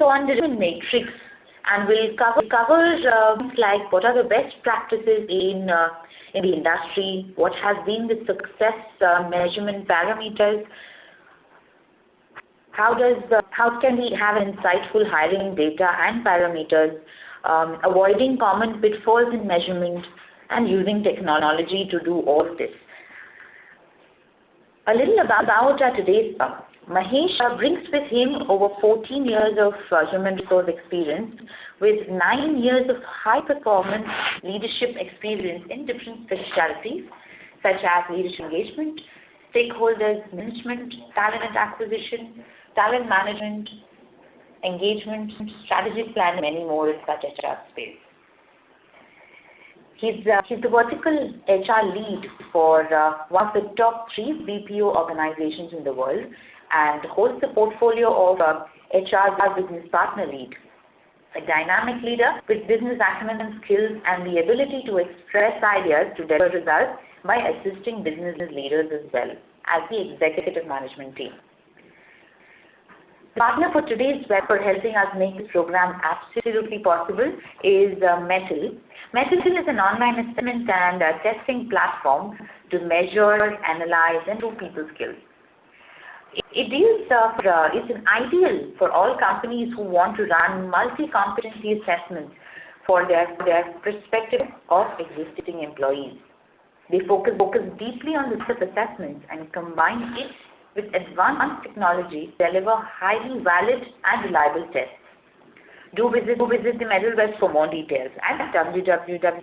on the recruitment matrix, and we'll cover like what are the best practices in the industry, what has been the success measurement parameters, how can we have an insightful hiring data and parameters, avoiding common pitfalls in measurement, and using technology to do all of this. A little about our today's talk. Mahesh brings with him over 14 years of human resource experience, with 9 years of high-performance leadership experience in different specialties, such as leadership engagement, stakeholders management, talent acquisition, talent management, engagement, strategic planning, and many more in such HR space. He's the vertical HR lead for one of the top 3 BPO organizations in the world, and holds the portfolio of HR business partner lead. A dynamic leader with business acumen and skills and the ability to express ideas to deliver results by assisting business leaders as well as the executive management team. The partner for today's web for helping us make this program absolutely possible is Metal. Metal is an online assessment and testing platform to measure, analyze, and improve people's skills. It's an ideal for all companies who want to run multi-competency assessments for their prospective or existing employees. They focus deeply on the assessments and combine it with advanced technology to deliver highly valid and reliable tests. Do visit the Metal web for more details at www.metal.com.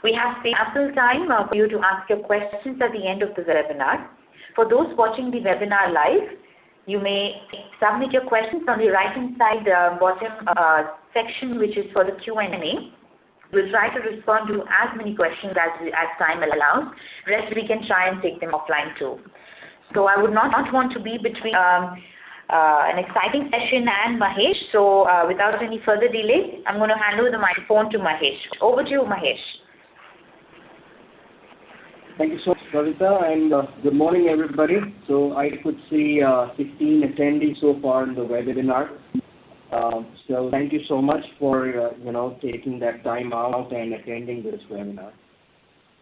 We have ample time for you to ask your questions at the end of the webinar. For those watching the webinar live, you may submit your questions on the right-hand side bottom section, which is for the Q&A. We'll try to respond to as many questions as time allows. Rest we can try and take them offline too. So I would not want to be between an exciting session and Mahesh. So without any further delay, I'm going to hand over the microphone to Mahesh. Over to you, Mahesh. Thank you so much, Kavita, and good morning, everybody. So I could see 16 attendees so far in the webinar. So thank you so much for taking that time out and attending this webinar.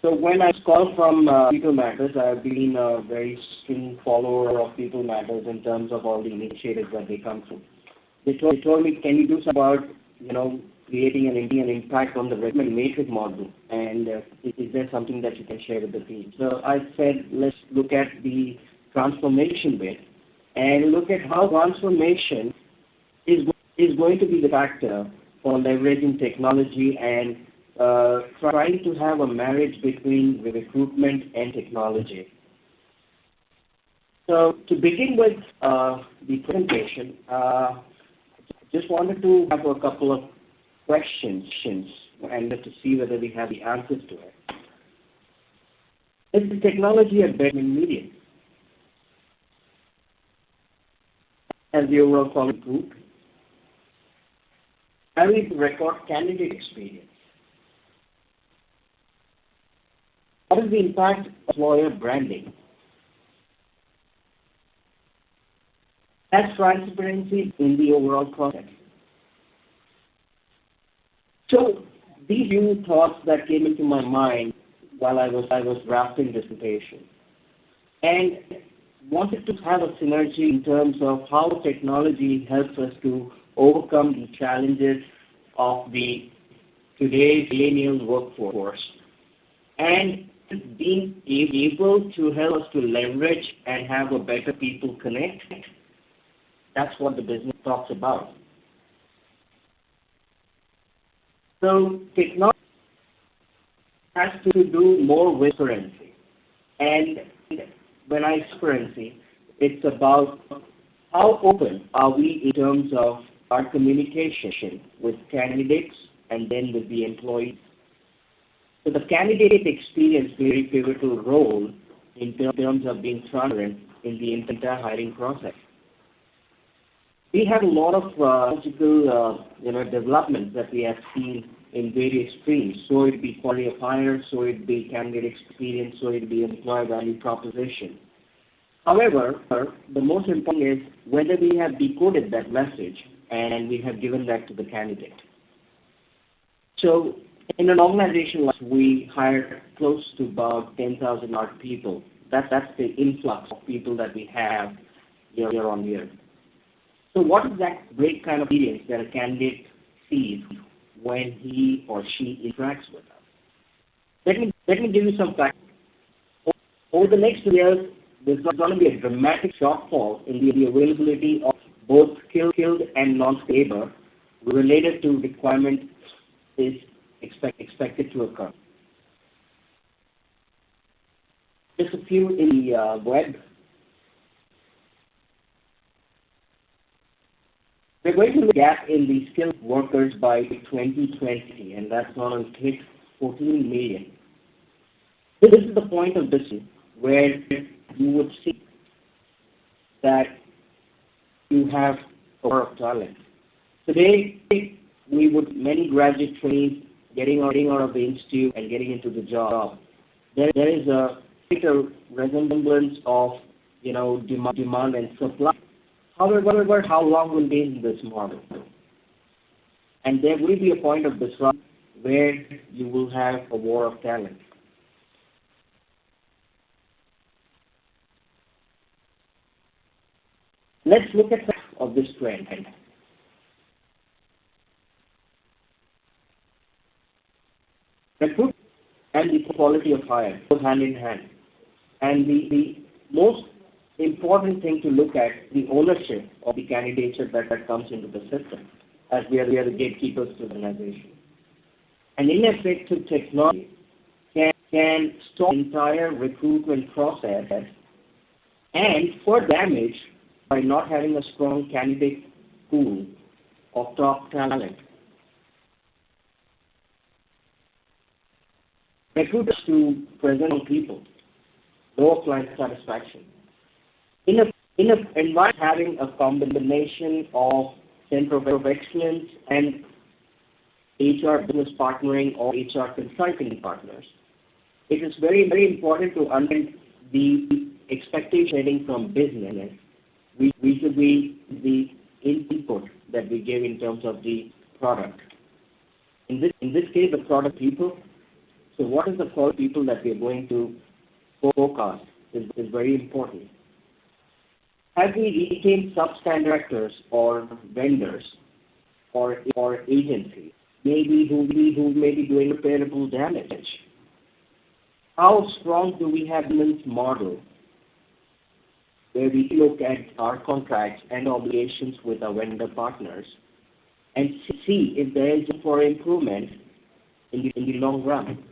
So when I call from People Matters, I've been a very strong follower of People Matters in terms of all the initiatives that they come through. They told me, can you do something about creating an impact on the recruitment matrix model, and is there something that you can share with the team? So I said, let's look at the transformation bit and look at how transformation is going to be the factor for leveraging technology and trying to have a marriage between recruitment and technology. So to begin with the presentation, just wanted to have a couple of questions and to see whether we have the answers to it. Is the technology a better medium as the overall quality group? How do we record candidate experience? What is the impact of employer branding? Has transparency in the overall process? So these few thoughts that came into my mind while I was drafting this presentation, and wanted to have a synergy in terms of how technology helps us to overcome the challenges of the today's millennial workforce, and being able to help us to leverage and have a better people connect. That's what the business talks about. So technology has to do more with transparency. And when I say transparency, it's about how open are we in terms of our communication with candidates and then with the employees. So the candidate experience plays a very pivotal role in terms of being transparent in the entire hiring process. We have a lot of technological developments that we have seen in various streams. So it be quality of hire, so it be candidate experience, so it be employer value proposition. However, the most important is whether we have decoded that message and we have given that to the candidate. So in an organization like we hire close to about 10,000 odd people. That's the influx of people that we have year on year. So what is that great kind of experience that a candidate sees when he or she interacts with us? Let me give you some facts. Over the next 2 years, there's going to be a dramatic shortfall in the availability of both skilled and non-skilled labor related to requirement is expected to occur. Just a few in the web. We're going to look at a gap in the skilled workers by 2020, and that's going to hit 14 million. This is the point of this where you would see that you have a war of talent. Today, we would many graduate trainees getting out of the institute and getting into the job. There is a greater resemblance of demand and supply. However, how long will be in this model? And there will be a point of disruption where you will have a war of talent. Let's look at some of this trend. Recruitment and the quality of hire go hand in hand. And the most important thing to look at the ownership of the candidature that comes into the system, as we are the gatekeepers to the organization. An ineffective technology can stop the entire recruitment process and further damage by not having a strong candidate pool of top talent. Recruiters to present on people, lower client satisfaction. In an environment having a combination of center of excellence and HR business partnering or HR consulting partners, it is very, very important to understand the expectation heading from business vis-a-vis the input that we give in terms of the product. In this case, the product people. So what is the quality of people that we are going to forecast is very important. Have we retained substandard directors or vendors or agencies, maybe who may be doing repairable damage? How strong do we have this model where we look at our contracts and obligations with our vendor partners and see if there is room for improvement in the long run?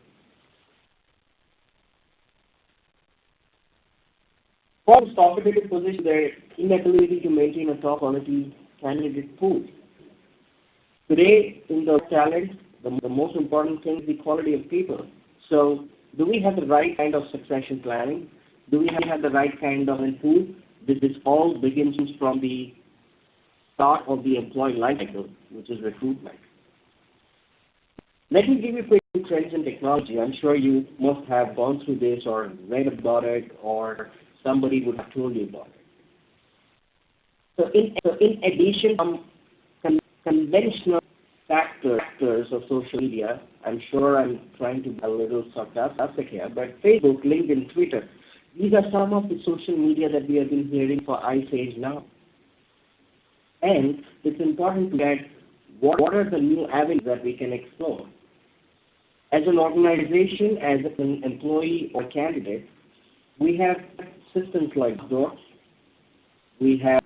For this competitive position, their inability to maintain a top quality candidate pool. Today, in the talent, the most important thing is the quality of people. So, do we have the right kind of succession planning? Do we have the right kind of pool? This all begins from the start of the employee life cycle, which is recruitment. Let me give you quick trends in technology. I'm sure you must have gone through this or read about it, or somebody would have told you about it. So in addition to conventional factors of social media, I'm sure I'm trying to be a little sarcastic here, but Facebook, LinkedIn, Twitter, these are some of the social media that we have been hearing for Ice Age now. And it's important to get what are the new avenues that we can explore. As an organization, as an employee or candidate, we have systems like Door, we have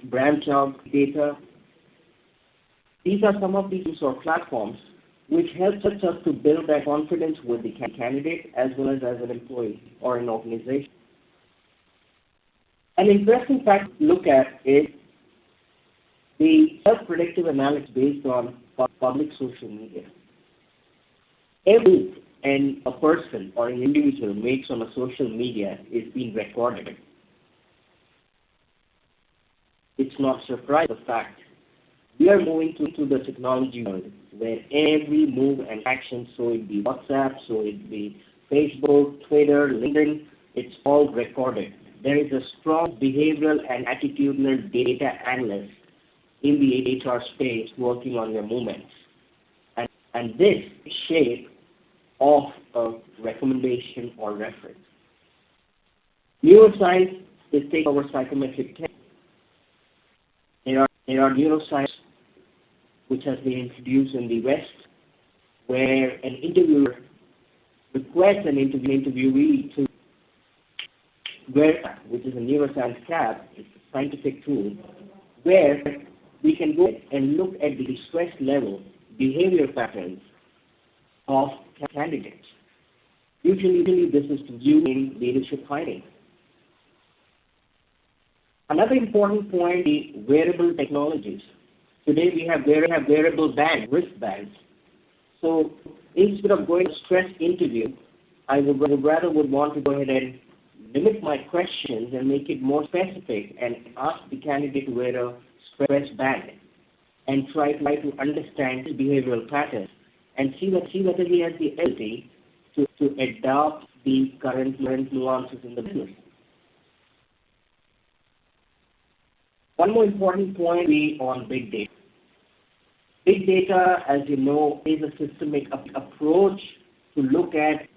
branch out data. These are some of these platforms which helps us to build that confidence with the candidate as well as an employee or an organization. An interesting fact to look at is the self-predictive analysis based on public social media. Every and a person or an individual makes on a social media is being recorded. It's not surprising the fact we are moving to the technology world where every move and action, so it be WhatsApp, so it be Facebook, Twitter, LinkedIn, it's all recorded there is a strong behavioral and attitudinal data analyst in the HR space working on your movements. And this shape of a recommendation or reference. Neuroscience is taking over psychometric testing. There are neuroscience which has been introduced in the West, where an interviewer requests an interviewee to which is a neuroscience tab, it's a scientific tool, where we can go and look at the stress level, behavior patterns of candidates. Usually this is viewed in leadership hiring. Another important point is wearable technologies. Today we have wearable wristbands. So instead of going to a stress interview, I would rather want to go ahead and limit my questions and make it more specific and ask the candidate to wear a stress band and try to understand his behavioral patterns and see whether he has the ability to adopt the current nuances in the business. One more important point is on big data. Big data, as you know, is a systemic approach to look at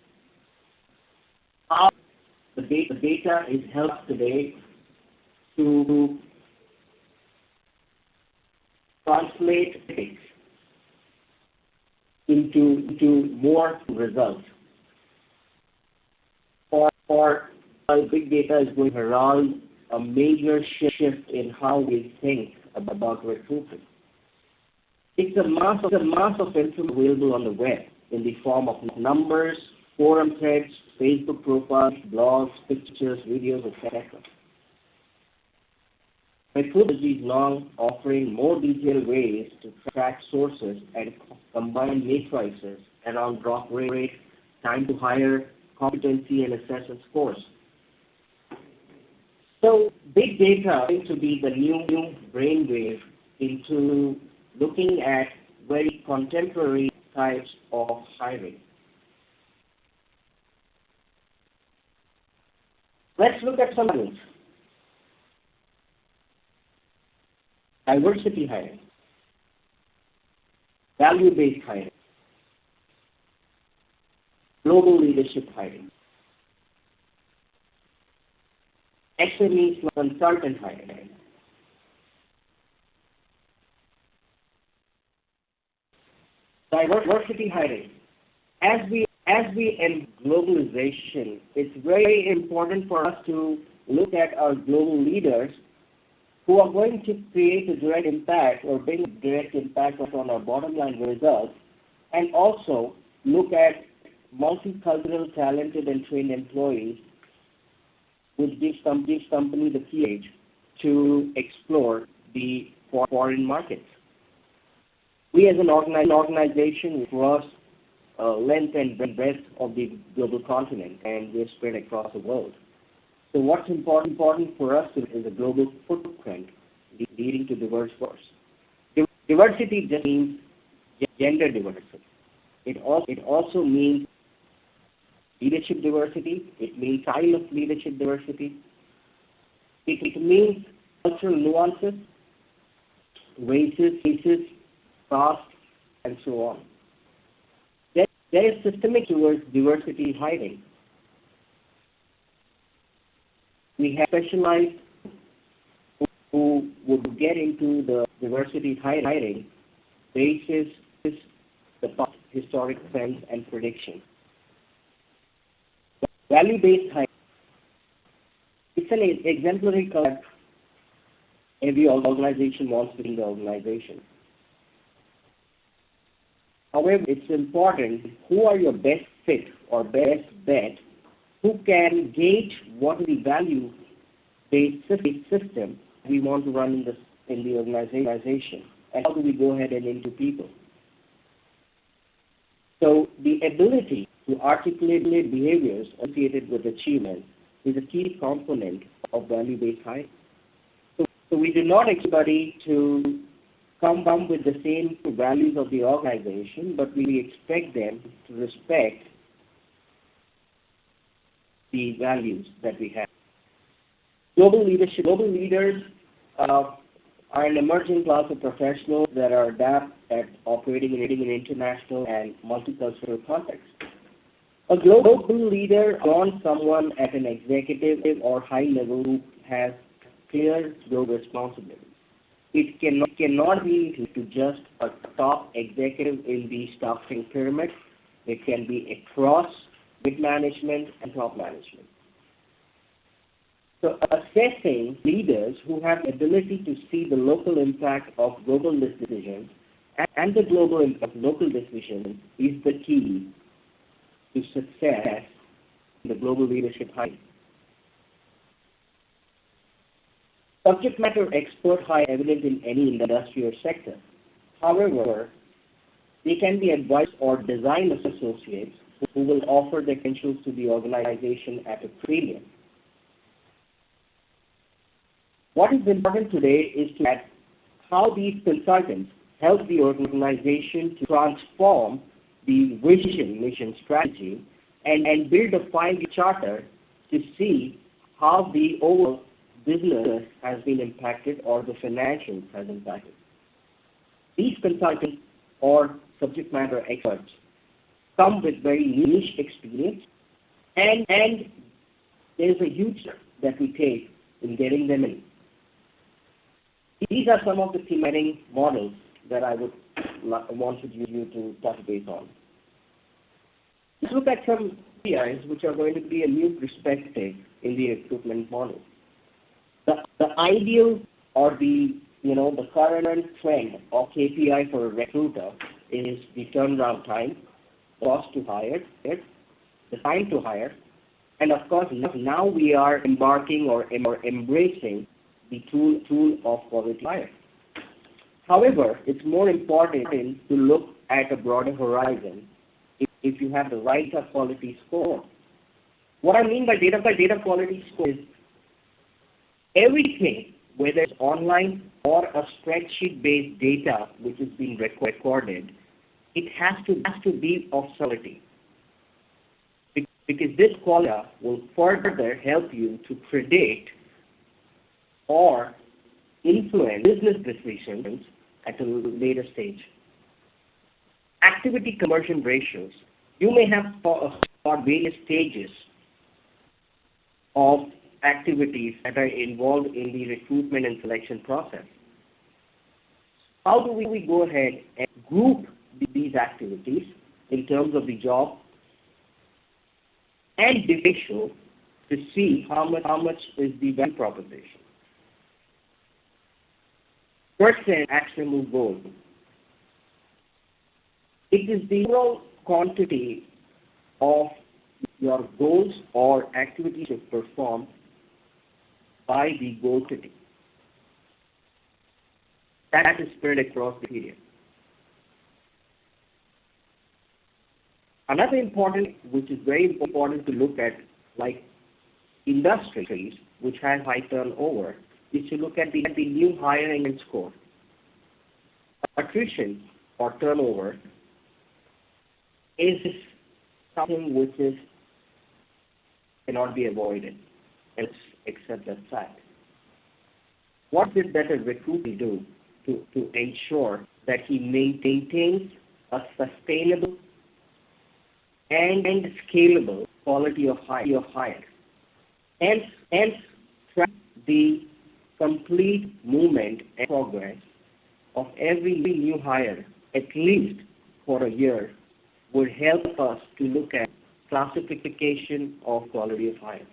how the data is helped today to translate things into more results. Or big data is going to herald a major shift in how we think about recruitment. It's a mass of information available on the web in the form of numbers, forum threads, Facebook profiles, blogs, pictures, videos, etc. Recruitment is now offering more detailed ways to track sources and combine matrices around drop rate, time to hire, competency, and assessment scores. So big data is going to be the new brainwave into looking at very contemporary types of hiring. Let's look at some things. Diversity hiring, value-based hiring, global leadership hiring, SME consultant hiring, diversity hiring. As we end globalization, it's very important for us to look at our global leaders who are going to create a direct impact or bring a direct impact on our bottom line results, and also look at multicultural, talented, and trained employees, which gives company the key edge to explore the foreign markets. We as an organization cross length and breadth of the global continent, and we're spread across the world. So what's important for us is a global footprint leading to diverse workforce. Diversity just means gender diversity. It also means leadership diversity. It means style of leadership diversity. It means cultural nuances, races, caste, and so on. There is systemic towards diversity hiring. We have specialized who would get into the diversity hiring basis the past historic trends and predictions. Value-based hiring. It's an exemplary concept every organization wants within the organization. However, it's important who are your best fit or best bet, who can gauge what is the value-based system we want to run in the organization, and how do we go ahead and into people. So the ability to articulate behaviors associated with achievement is a key component of value-based hiring. So we do not expect anybody to come with the same values of the organization, but we expect them to respect the values that we have. Global leadership. Global leaders are an emerging class of professionals that are adept at operating in international and multicultural contexts. A global leader is someone at an executive or high level who has clear global responsibilities. It cannot be to just a top executive in the staffing pyramid. It can be across mid-management and top management. So assessing leaders who have the ability to see the local impact of global decisions and the global impact of local decisions is the key to success in the global leadership hire. Subject matter expert hire evident in any industry or sector. However, they can be advised or design associates who will offer their credentials to the organization at a premium. What is important today is to add how these consultants help the organization to transform the vision, mission, strategy, and build a 5-year charter to see how the overall business has been impacted or the financials has impacted. These consultants or subject matter experts come with very niche experience, and there is a huge step that we take in getting them in. These are some of the thematic models that I would wanted you to touch base on. Let's look at some KPIs which are going to be a new perspective in the recruitment model. The ideal or the current trend of KPI for a recruiter is the turnaround time, cost to hire, the time to hire, and of course now we are embarking or embracing the tool of quality hire. However, it's more important to look at a broader horizon if you have the right quality score. What I mean by data quality score is everything, whether it's online or a spreadsheet-based data which is being recorded, it has to be of quality. Because this quality will further help you to predict or influence business decisions at a later stage. Activity conversion ratios. You may have various stages of activities that are involved in the recruitment and selection process. How do we go ahead and group these activities in terms of the job and division to see how much is the value proposition? First, actionable goal. It is the overall quantity of your goals or activities to perform by the goal quantity. That is spread across the period. Another important, which is very important to look at, like industries which have high turnover, is to look at the new hiring score. Attrition or turnover is something which cannot be avoided. Let's accept that fact. What is it that a recruiter do to ensure that he maintains a sustainable and scalable quality of hire? Hence, track the complete movement and progress of every new hire, at least for a year, would help us to look at classification of quality of hire.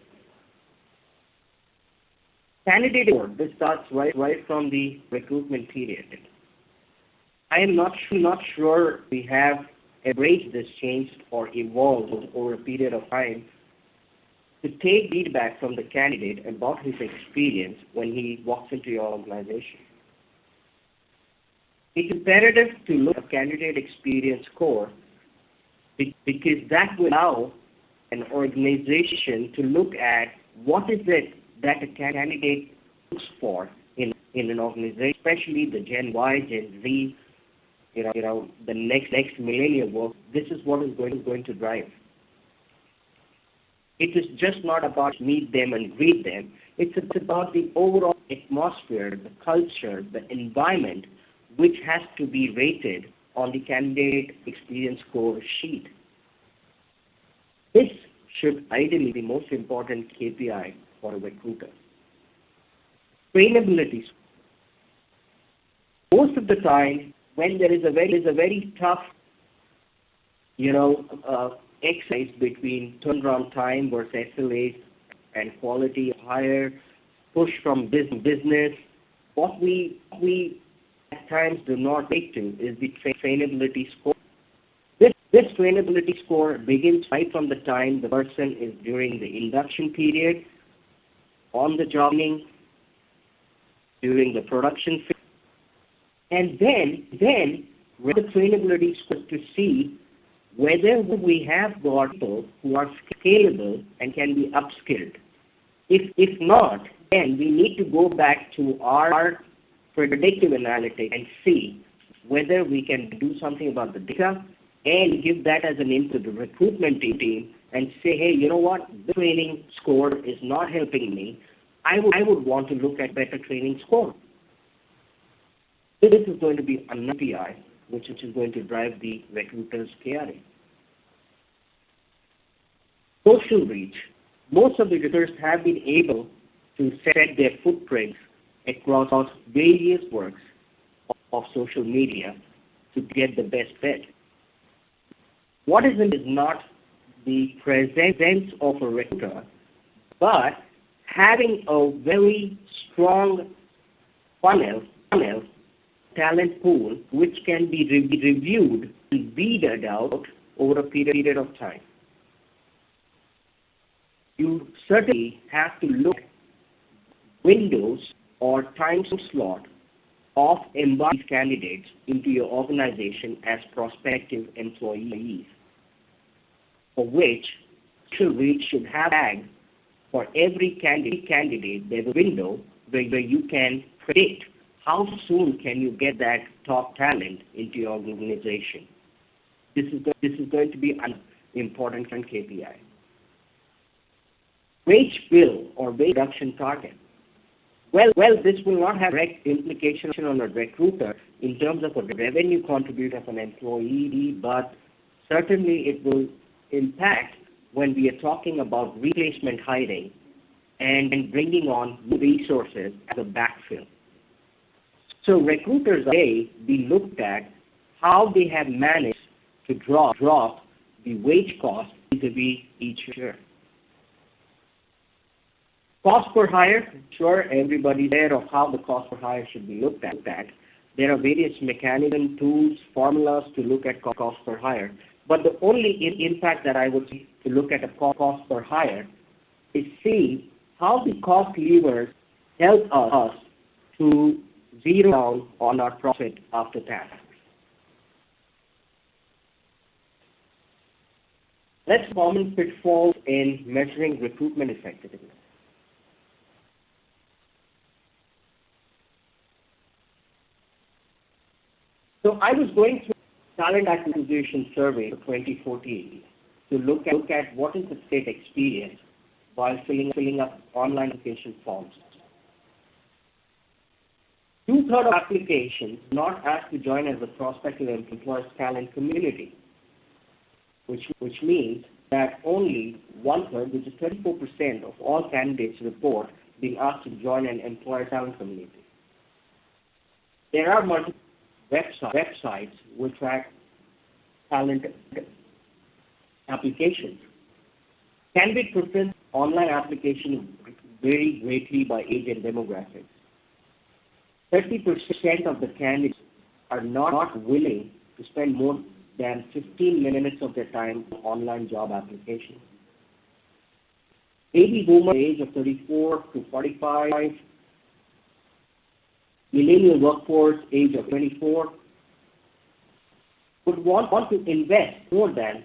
Candidate board, this starts right from the recruitment period. I am not sure we have embraced this change or evolved over a period of time to take feedback from the candidate about his experience when he walks into your organization. It's imperative to look at candidate experience score because that will allow an organization to look at what is it that a candidate looks for in an organization, especially the Gen Y, Gen Z, the next millennial work. This is what is going to drive. It is just not about meet them and greet them. It's about the overall atmosphere, the culture, the environment, which has to be rated on the candidate experience score sheet. This should ideally be the most important KPI for a recruiter. Trainability. Most of the time, when there is a very tough, exercise between turnaround time versus SLAs and quality of hire, push from business, what we at times do not take to is the trainability score. This trainability score begins right from the time the person is during the induction period, on the job training, during the production phase, and then the trainability score to see whether we have got people who are scalable and can be upskilled. If not, then we need to go back to our predictive analytics and see whether we can do something about the data and give that as an input to the recruitment team and say, hey, you know what, the training score is not helping me. I would want to look at better training score. This is going to be an KPI, which is going to drive the recruiter's KRA. Social reach. Most of the recruiters have been able to set their footprints across various works of social media to get the best bet. What is not the presence of a recruiter, but having a very strong funnel, talent pool, which can be reviewed and weeded out over a period of time. You certainly have to look at windows or time slot of embarking candidates into your organization as prospective employees, for which social reach should have tagged for every candidate. There's a window where you can predict how soon can you get that top talent into your organization. This is going to be an important KPI. Wage bill or wage reduction target. Well, this will not have direct implication on a recruiter in terms of a revenue contribution of an employee, but certainly it will impact when we are talking about replacement hiring and bringing on new resources as a backfill. So recruiters may be looked at how they have managed to drop the wage cost vis-a-vis each year. Cost per hire, sure, everybody's aware of how the cost per hire should be looked at. There are various mechanisms, tools, formulas to look at cost per hire. But the only impact that I would see to look at a cost per hire is see how the cost levers help us to zero down on our profit after tax. Let's common pitfalls in measuring recruitment effectiveness. So I was going through talent acquisition survey for 2014 to look at what is the state experience while filling up online application forms. 2/3 of applications not asked to join as a prospective employer's talent community, which means that only 1/3, which is 34% of all candidates report being asked to join an employer talent community. There are multiple websites which track talent applications. Candidate preference online applications vary greatly by age and demographics. 30% of the candidates are not willing to spend more than 15 minutes of their time on online job applications. Baby boomer age of 34 to 45, millennial workforce age of 24, would want to invest more than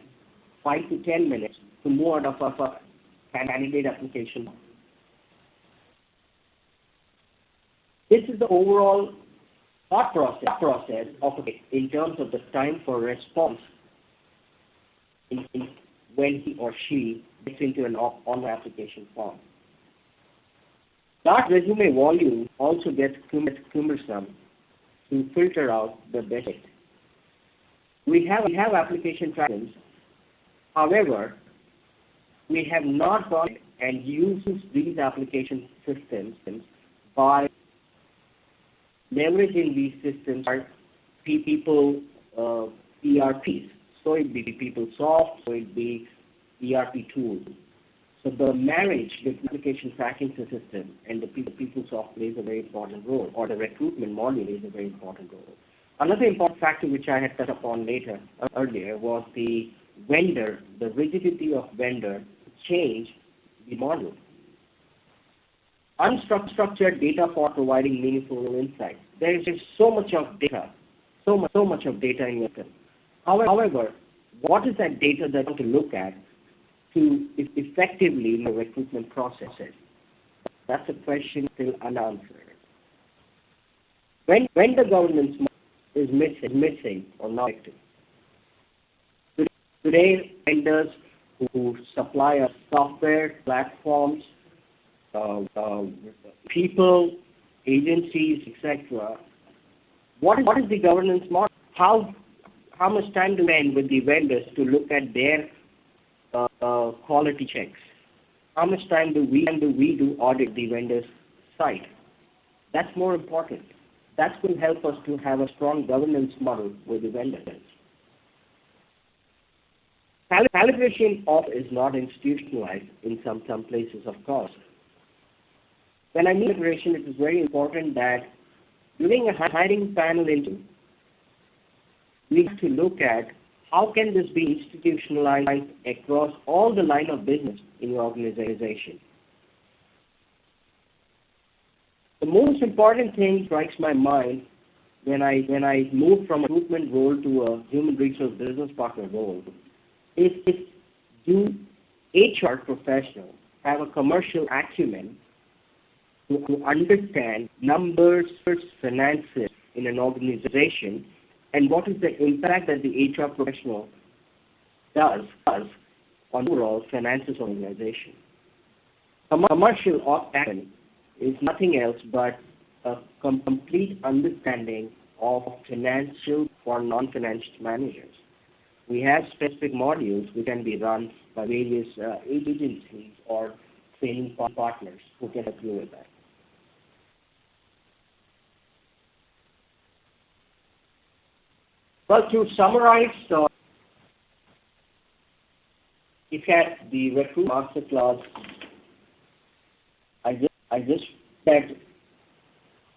5 to 10 minutes to move out of a candidate application. This is the overall thought process of in terms of the time for response when he or she into an online application form. Large resume volume also gets cumbersome to filter out the best. We have application tracking. However, we have not gone and used these application systems by leveraging these systems for people ERPs. So it be PeopleSoft, so it be ERP tools. So the marriage between application tracking system and the PeopleSoft plays a very important role, or the recruitment module plays a very important role. Another important factor which I had touched upon earlier was the rigidity of vendor change the model. Unstructured data for providing meaningful insights. There is just so much of data, so much of data in your system. However, what is that data that you want to look at to effectively in the recruitment process? That's a question still unanswered. When the governance is missing or not active. Today, vendors who supply us software, platforms, people, agencies, etc. What is the governance model? How much time do we spend with the vendors to look at their quality checks? How much time do we do audit the vendor's site? That's more important. That will help us to have a strong governance model with the vendors. Calibration is not institutionalized in some places, of course. When I mean calibration, it is very important that during a hiring panel interview, we have to look at how can this be institutionalized across all the line of business in your organization. The most important thing strikes my mind when I move from a recruitment role to a human resource business partner role is do HR professionals have a commercial acumen to understand numbers, finances in an organization, and what is the impact that the HR professional does on overall finances of the organization. Commercial acumen is nothing else but a complete understanding of financial for non-financial managers. We have specific modules which can be run by various agencies or training partners who can help you with that. Well, to summarize, if at the Recruit Masterclass, I just said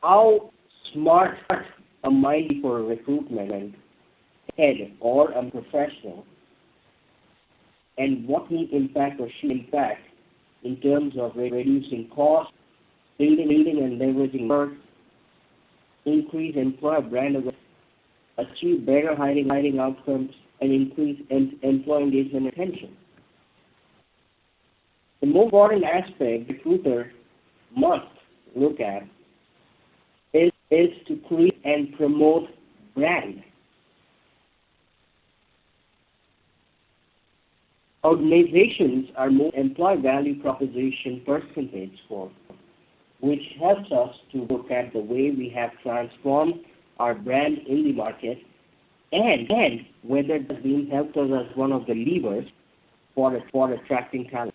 how smart a mind for a recruitment head or a professional, and what he impact or she impact in terms of reducing costs, building and leveraging work, increase employer brand awareness, achieve better hiring outcomes, and increase employee engagement and retention. The most important aspect recruiter must look at is to create and promote brand. Organizations are more employee value proposition percentage score, which helps us to look at the way we have transformed our brand in the market and whether it has been helped us as one of the levers for attracting talent.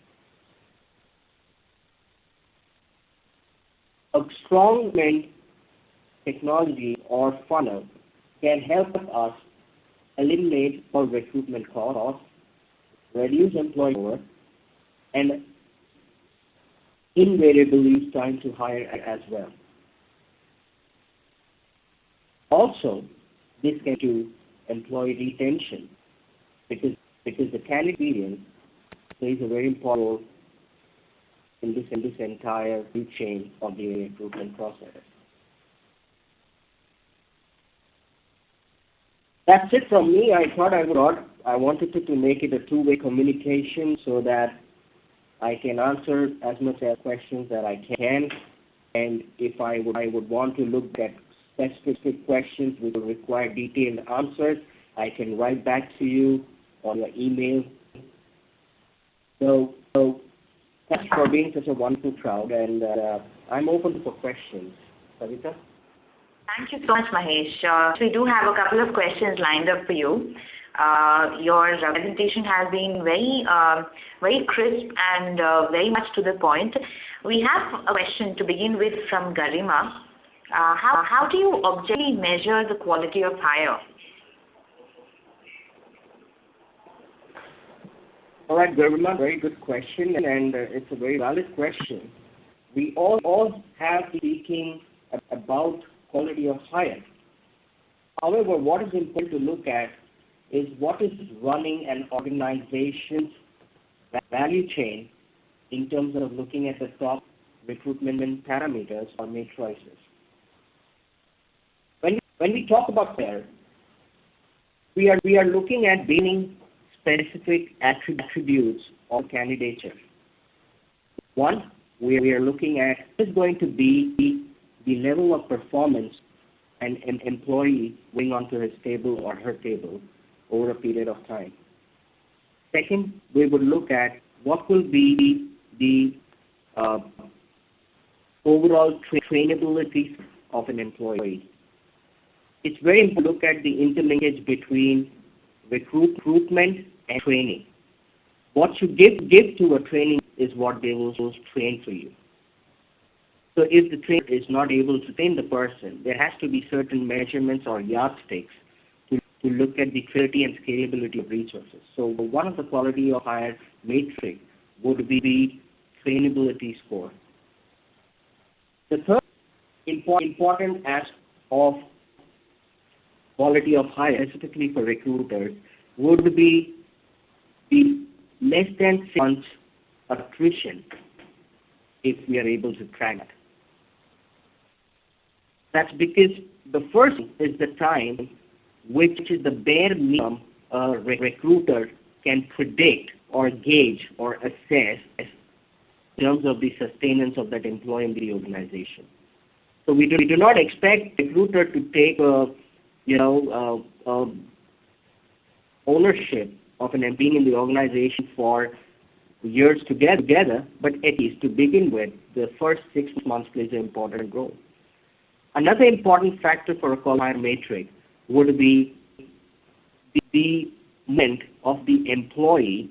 A strong technology or funnel can help us eliminate our recruitment costs, reduce employee work, and invariably reduce time to hire as well. Also, this can do employee retention because the candidate experience plays a very important role in this entire food chain of the recruitment process. That's it from me. I wanted to make it a two-way communication so that I can answer as much as questions that I can, and if I would want to look at specific questions which will require detailed answers, I can write back to you on your email. So So thanks for being such a wonderful crowd, and I'm open for questions. Savita? Thank you so much, Mahesh. We do have a couple of questions lined up for you. Your presentation has been very crisp and very much to the point. We have a question to begin with from Garima. How do you objectively measure the quality of hire? All right, Garima, very good question, and it's a very valid question. We all have speaking about quality of hire. However, what is important to look at is what is running an organization's value chain in terms of looking at the top recruitment parameters or matrices. When we talk about hire, we are looking at being specific attributes of candidature. One, we are looking at is going to be the level of performance an employee bring onto his table or her table over a period of time. Second, we would look at what will be the overall trainability of an employee. It's very important to look at the interlinkage between recruitment and training. What you give to a training is what they will train for you. So if the trainer is not able to train the person, there has to be certain measurements or yardsticks to look at the clarity and scalability of resources. So one of the quality of hire matrix would be the trainability score. The third important aspect of quality of hire, specifically for recruiters, would be the less than 6 months attrition if we are able to track that. That's because the first is the time which is the bare minimum a recruiter can predict or gauge or assess in terms of the sustenance of that employee in the organization. So we do not expect recruiter to take ownership of an employee in the organization for years together, but at least to begin with, the first 6 months plays an important role. Another important factor for a quality hire matrix would be the movement of the employee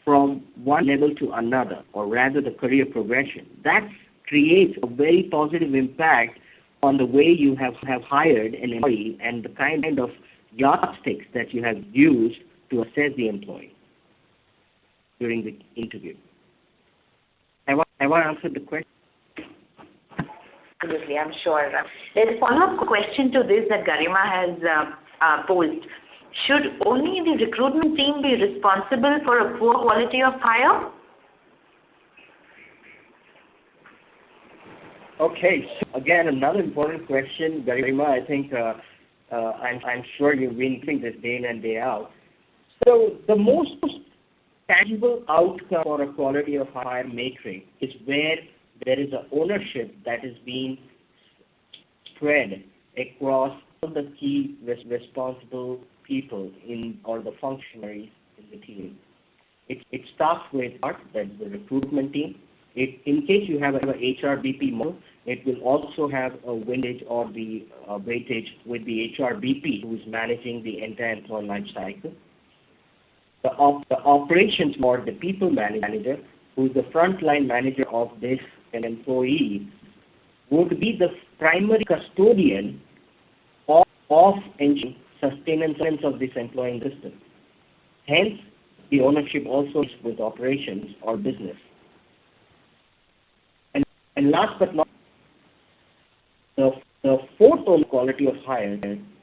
from one level to another, or rather the career progression. That creates a very positive impact on the way you have hired an employee and the kind of yardsticks that you have used to assess the employee during the interview. Have I answered the question? Absolutely, I'm sure. There's a follow-up question to this that Garima has posed. Should only the recruitment team be responsible for a poor quality of hire? Okay, so again, another important question, Garima. I think I'm sure you've been thinking this day in and day out. So the most tangible outcome for a quality of hire matrix is where there is an ownership that is being spread across all the key responsible people or the functionaries in the team. It starts with that's the recruitment team. In case you have an HRBP model, it will also have a weightage or the weightage with the HRBP who is managing the entire employee life cycle. The operations or the people manager, who is the frontline manager of this employee, would be the primary custodian of ensuring sustenance of this employee system. Hence, the ownership also is with operations or business. And last but not least, the fourth quality of hire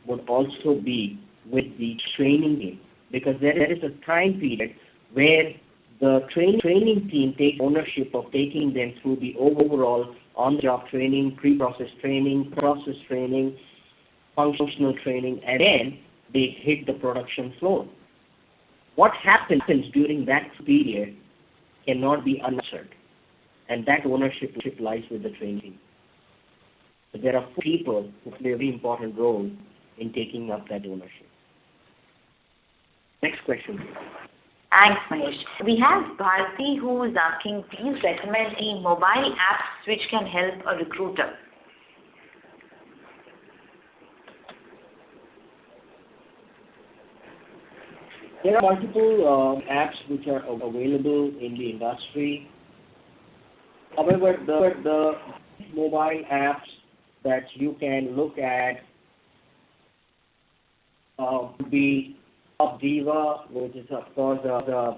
would also be with the training team, because there is a time period where the training team takes ownership of taking them through the overall on-job training, pre-process training, process training, functional training, and then they hit the production floor. What happens during that period cannot be unanswered, and that ownership lies with the training team. So there are 4 people who play a very important role in taking up that ownership. Next question. Thanks, Mahesh. We have Bharti who is asking, please recommend any mobile apps which can help a recruiter. There are multiple apps which are available in the industry. However, the mobile apps that you can look at would be Diva, which is of course the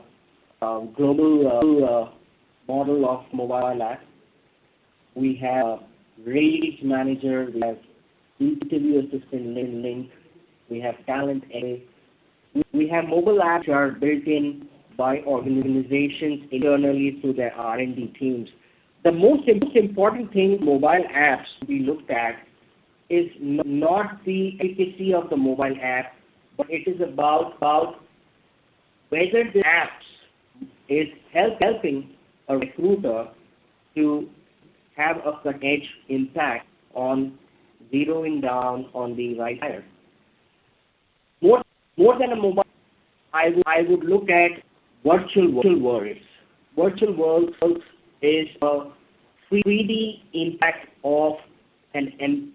global model of mobile app. We have Raise Manager, we have Interview Assistant Link, we have Talent A. We have mobile apps which are built in by organizations internally through their R&D teams. The most important thing mobile apps we looked at is not the efficacy of the mobile app, but it is about whether the apps is helping a recruiter to have a cut-edge impact on zeroing down on the right hire. More than a mobile, I would look at virtual worlds. Virtual worlds is a 3D impact of an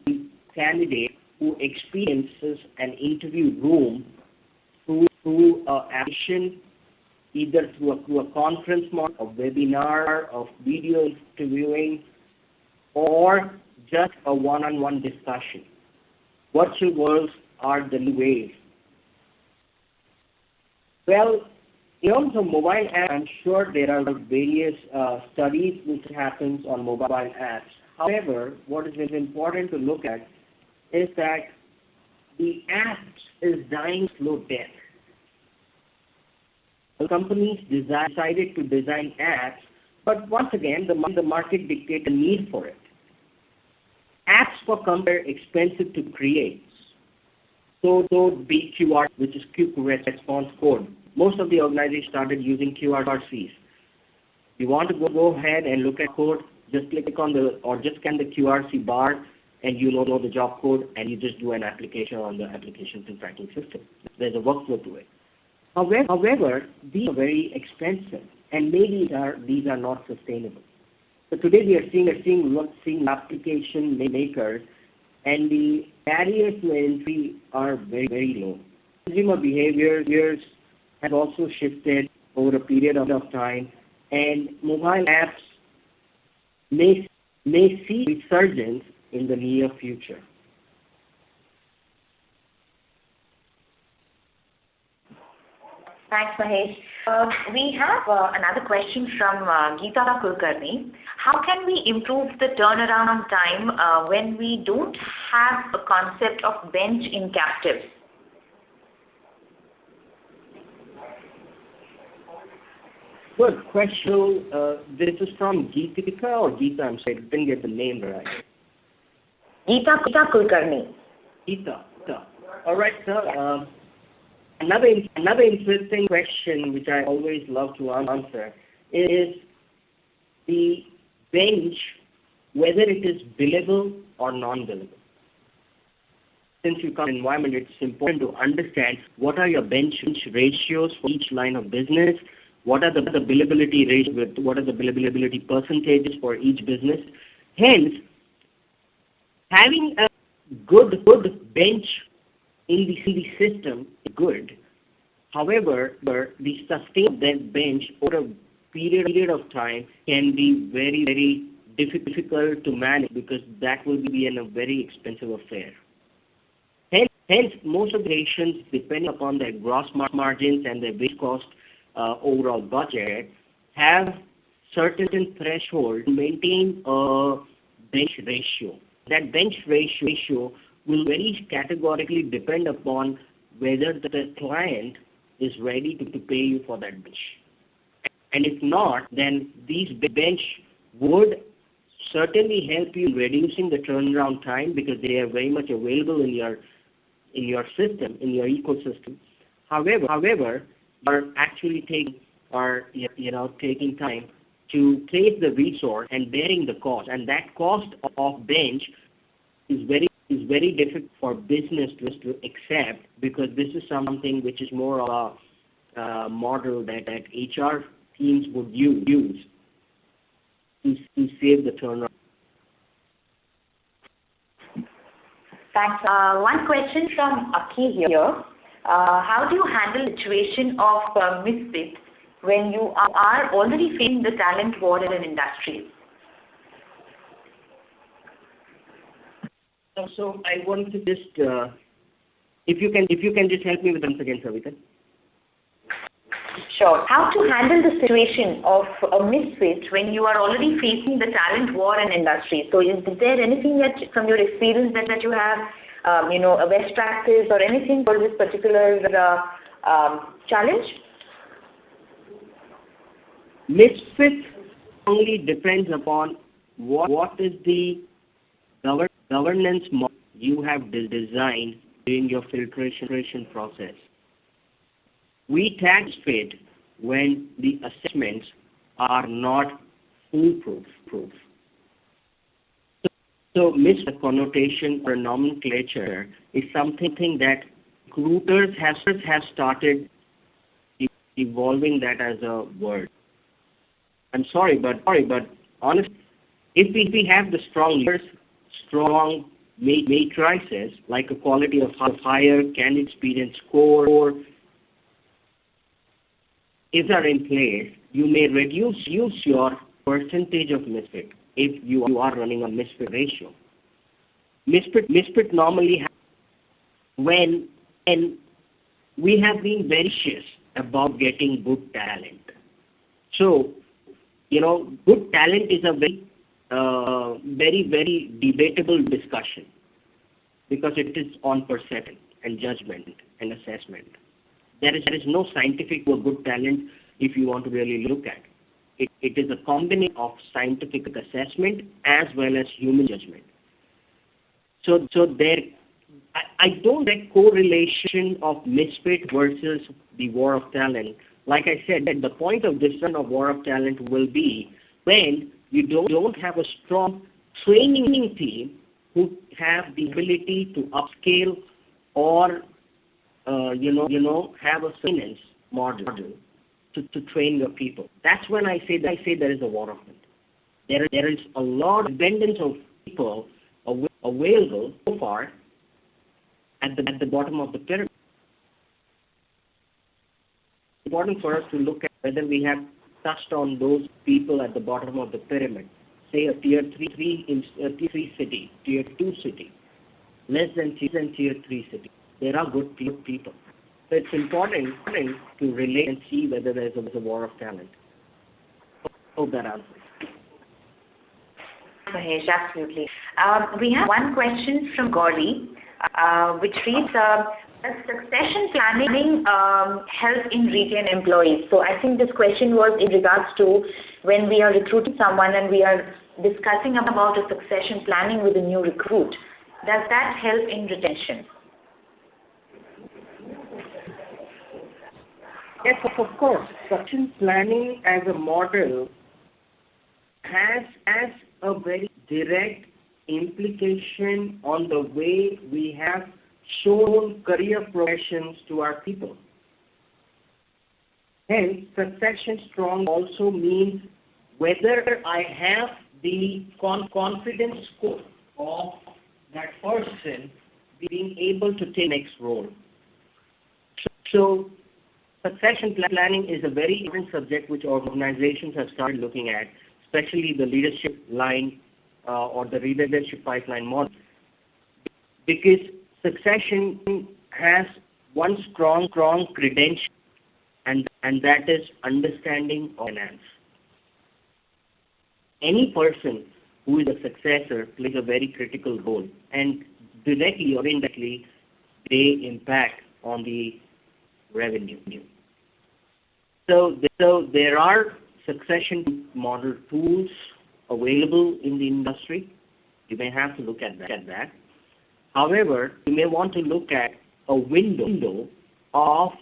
candidate who experiences an interview room through action, either through a conference model, a webinar, of video interviewing, or just a one-on-one discussion. Virtual worlds are the new wave. Well, in terms of mobile apps, I'm sure there are various studies which happens on mobile apps. However, what is important to look at is that the apps is dying slow death. The companies decided to design apps, but once again, the market dictated the need for it. Apps for companies are expensive to create. So BQR, which is quick response code. Most of the organizations started using QRCs. You want to go ahead and look at code, just click on just scan the QRC bar, and you know the job code, and you just do an application on the applications and tracking system. There's a workflow to it. However, these are very expensive, and maybe these are not sustainable. So today we are seeing application makers, and the barriers to entry are very, very low. Consumer behaviors have also shifted over a period of time, and mobile apps may see resurgence in the near future. Thanks, Mahesh. We have another question from Geeta Kulkarni. How can we improve the turnaround time when we don't have a concept of bench in captives? Good question. This is from Geetika or Geeta? I'm sorry, I didn't get the name right. Geeta Kulkarni. Geeta. All right, sir. Yeah. Another interesting question, which I always love to answer, is the bench, whether it is billable or non-billable. Since you come in environment, it's important to understand what are your bench ratios for each line of business, what are the billability ratios, what are the billability percentages for each business. Hence, having a good bench in the system is good. However, the sustained bench over a period of time can be very, very difficult to manage, because that will be a very expensive affair. Hence, most of the nations, depending upon their gross margins and their base cost overall budget, have certain threshold to maintain a bench ratio. That bench ratio will very categorically depend upon whether the client is ready to pay you for that bench. And if not, then these bench would certainly help you in reducing the turnaround time, because they are very much available in your system, in your ecosystem. However, are actually taking time to take the resource and bearing the cost, and that cost of bench is very difficult for business to accept, because this is something which is more of model that HR teams would use to save the turnover. Thanks. One question from Aki here. How do you handle the situation of misfits when you are already facing the talent war in an industry? So I want to just, if you can just help me with once again, Savita. Sure. How to handle the situation of a misfit when you are already facing the talent war in industry? So is there anything that from your experience that you have, a best practice or anything for this particular challenge? Misfit only depends upon what is the governance model you have designed during your filtration process. We tag fit when the assessments are not foolproof. So misconnotation or nomenclature is something that recruiters have started evolving that as a word. I'm sorry, but honestly, if we have the strong leaders, strong matrices like a quality of higher candidate experience score, if are in place, you may reduce your percentage of misfit if you are running a misfit ratio. Misfit normally happens when we have been very cautious about getting good talent. So, good talent is a very debatable discussion because it is on perception and judgment and assessment. There is no scientific or good talent if you want to really look at it. It is a combination of scientific assessment as well as human judgment. So there, I don't get correlation of misfit versus the war of talent. Like I said, the point of this run of war of talent will be when you don't have a strong training team who have the ability to upscale or have a finance model to train your people. That's when I say there is a war of talent. There is a lot of abundance of people available so far at the bottom of the pyramid. It's important for us to look at whether we have touched on those people at the bottom of the pyramid. Say a tier 3 city, tier 2 city, less than tier 3 city. There are good people. So it's important to relate and see whether there is a war of talent. Hope that answers. Mahesh, absolutely. We have one question from Gauri, which reads, does succession planning help in retain employees? So I think this question was in regards to when we are recruiting someone and we are discussing about a succession planning with a new recruit. Does that help in retention? Yes, of course. Succession planning as a model has a very direct implication on the way we have shown career progressions to our people. Hence, succession strong also means whether I have the confidence score of that person being able to take next role. So succession planning is a very important subject which organizations have started looking at, especially the leadership line or the leadership pipeline model, because succession has one strong credential, and that is understanding of finance. Any person who is a successor plays a very critical role, and directly or indirectly they impact on the revenue. So there are succession model tools available in the industry. You may have to look at that. However, you may want to look at a window of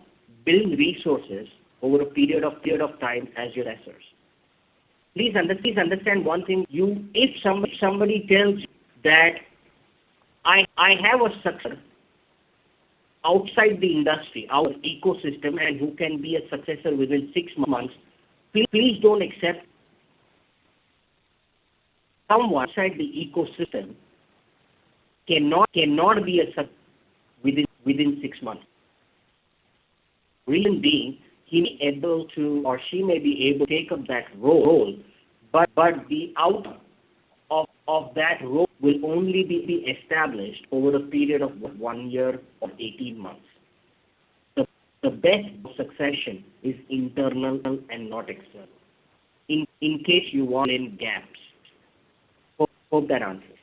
building resources over a period of time as your assessors. Please understand one thing. If somebody tells you that I have a successor outside the industry, our ecosystem, and who can be a successor within 6 months, please don't accept someone outside the ecosystem cannot be a successor within 6 months. Reason being, he may be able to, or she may be able to take up that role, but the outcome of that role will only be established over a period of 1 year or 18 months. The best succession is internal and not external. In case you want in gaps. Hope that answers.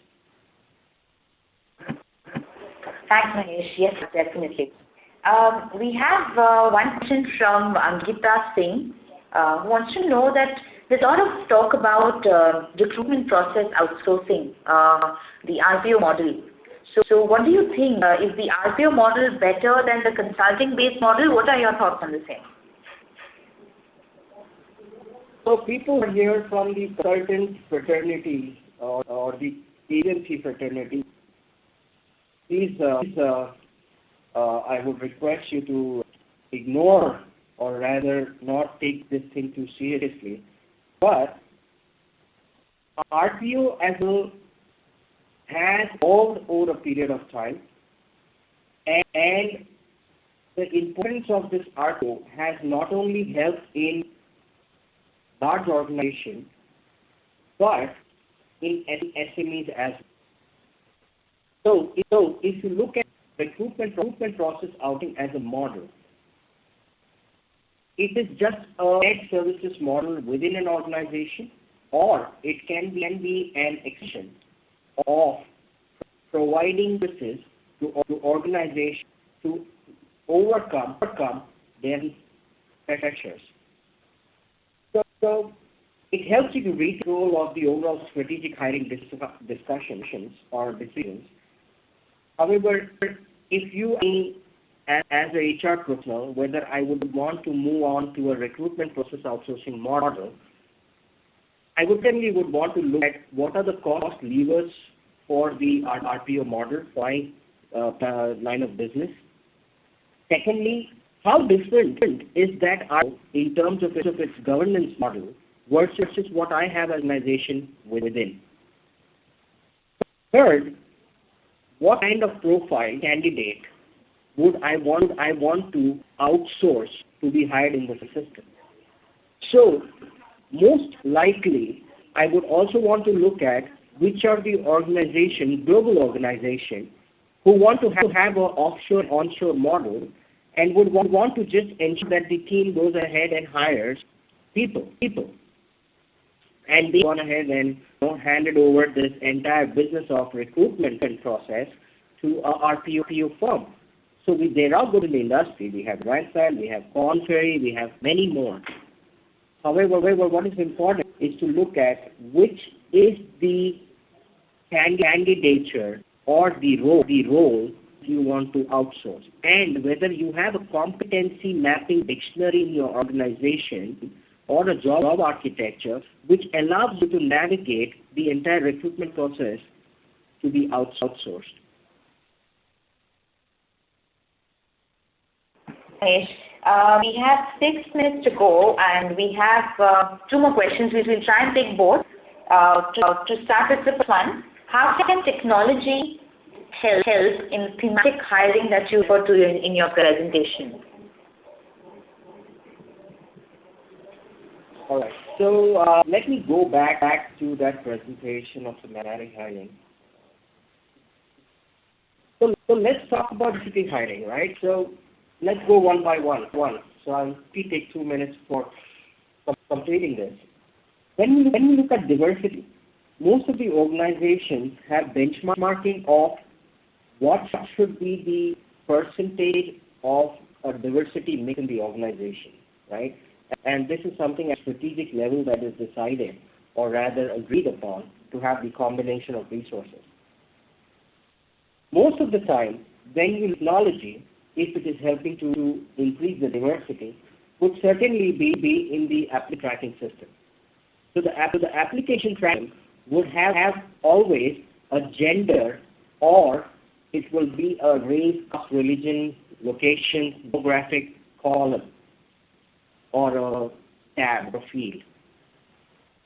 Thanks, Mahesh. Yes, definitely. We have one question from Angita Singh, who wants to know that there's a lot of talk about recruitment process outsourcing, the RPO model. So what do you think? Is the RPO model better than the consulting-based model? What are your thoughts on the same? So people hear from the consultant fraternity or the agency fraternity. Please, I would request you to ignore or rather not take this thing too seriously. But RPO as well has evolved over a period of time, and the importance of this RPO has not only helped in large organizations, but in SMEs as well. So if you look at recruitment process outing as a model, it is just a shared services model within an organization, or it can be an extension of providing services to organizations to overcome their pressures. So it helps you to reach the goal of the overall strategic hiring discussions or decisions. However, if you as a HR professional, whether I would want to move on to a recruitment process outsourcing model, I would want to look at what are the cost levers for the RPO model for my line of business. Secondly, how different is that RPO in terms of its governance model versus what I have as an organization within. Third, what kind of profile candidate would I want to outsource to be hired in the system? So, most likely, I would also want to look at which are the global organizations, who want to have an offshore, onshore model, and would want to just ensure that the team goes ahead and hires people. And they gone ahead and handed over this entire business of recruitment process to a RPO firm. So there are good in the industry. We have Randstad, we have Korn Ferry, we have many more. However, what is important is to look at which is the candidature or the role you want to outsource, and whether you have a competency mapping dictionary in your organization or a job architecture which allows you to navigate the entire recruitment process to be outsourced. We have 6 minutes to go, and we have 2 more questions which we'll try and take both. To start with the first one, how can technology help in thematic hiring that you referred to in your presentation? All right. So let me go back to that presentation of thematic hiring. So let's talk about diversity hiring, right? So let's go one by one. So I'll take 2 minutes for completing this. When we look at diversity, most of the organizations have benchmarking of what should be the percentage of a diversity mix in the organization, right? And this is something at strategic level that is decided, or rather agreed upon, to have the combination of resources. Most of the time, when you technology, if it is helping to increase the diversity, would certainly be in the applicant tracking system. So the application tracking would have always a gender, or it will be a race, caste, religion, locations, demographic column, or a tab or field.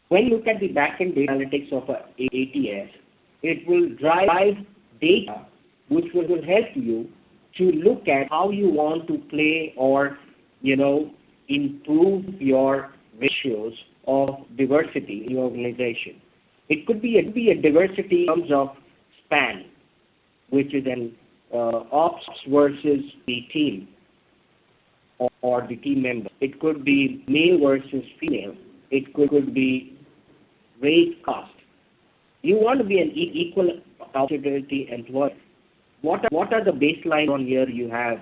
When you look at the backend data analytics of a ATS, it will drive data which will help you to look at how you want to play or, improve your ratios of diversity in your organization. It could be a diversity in terms of span, which is an ops versus the team or the team member. It could be male versus female. It could be race, caste. You want to be an equal opportunity employer. What are the baseline on here you have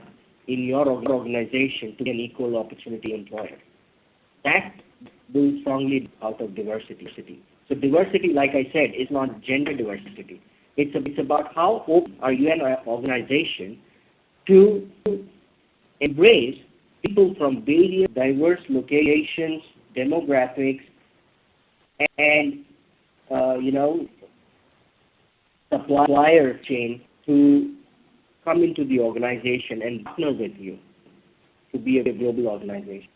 in your organization to be an equal opportunity employer? That will strongly out of diversity. So diversity, like I said, is not gender diversity. It's about how open are you an organization to embrace people from various diverse locations, demographics, and supplier chain to come into the organization and partner with you to be a global organization.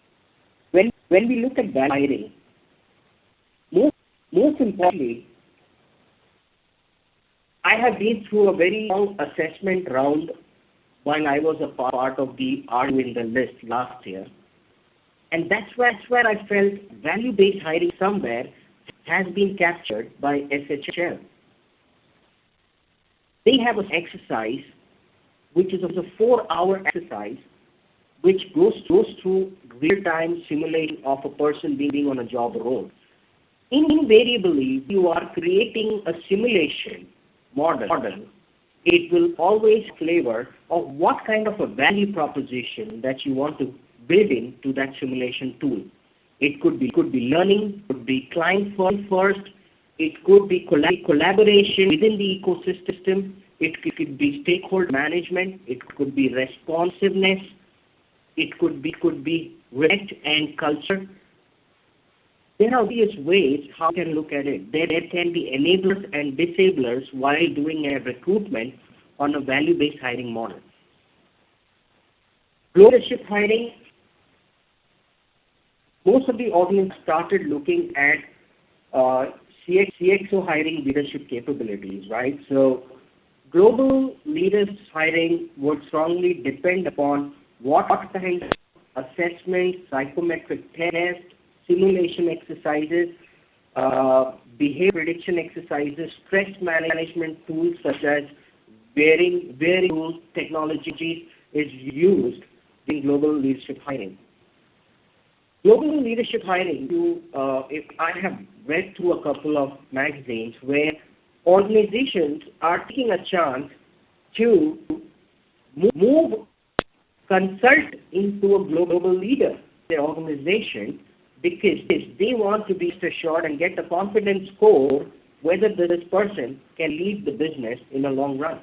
When we look at that hiring, most importantly, I have been through a very long assessment round while I was a part of the RU in the list last year. And that's where I felt value-based hiring somewhere has been captured by SHL. They have an exercise which is a 4-hour exercise which goes through real-time simulation of a person being on a job role. Invariably, you are creating a simulation model. It will always flavor of what kind of a value proposition that you want to build into that simulation tool. It could be learning, it could be client first, it could be collaboration within the ecosystem, it could be stakeholder management, it could be responsiveness, it could be respect and culture. There are various ways how you can look at it. There can be enablers and disablers while doing a recruitment on a value-based hiring model. Leadership hiring, most of the audience started looking at CXO hiring leadership capabilities, right? So global leaders hiring would strongly depend upon what kind of assessment, psychometric test, simulation exercises, behavior prediction exercises, stress management tools such as varying tools, technology is used in global leadership hiring. Global leadership hiring, if I have read through a couple of magazines where organizations are taking a chance to consult into a global leader, their organization, because they want to be assured and get a confidence score whether this person can lead the business in the long run.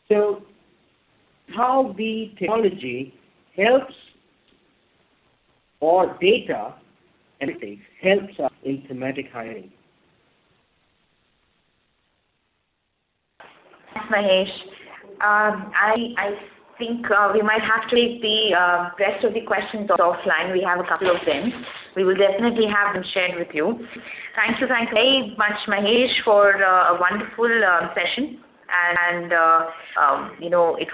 So how the technology helps or data analytics helps us in thematic hiring. Thanks, Mahesh. I think we might have to take the rest of the questions offline. We have a couple of them. We will definitely have them shared with you. Thank you very much, Mahesh, for a wonderful session. And it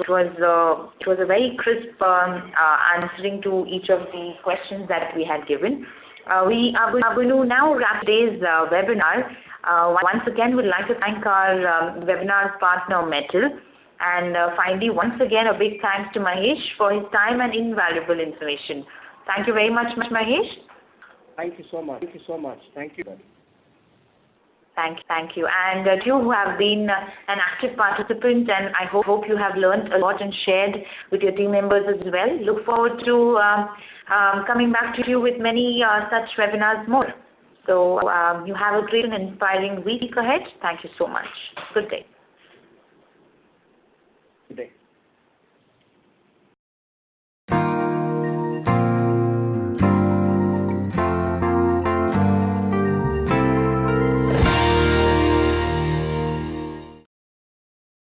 was a very crisp answering to each of the questions that we had given. We are going to now wrap today's webinar. Once again, we'd like to thank our webinar partner, Metal. And finally, once again, a big thanks to Mahesh for his time and invaluable information. Thank you very much, Mahesh. Thank you so much. Thank you. Thank you. And you who have been an active participant, and I hope you have learned a lot and shared with your team members as well. Look forward to coming back to you with many such webinars more. So you have a great and inspiring week ahead. Thank you so much. Good day. Good day.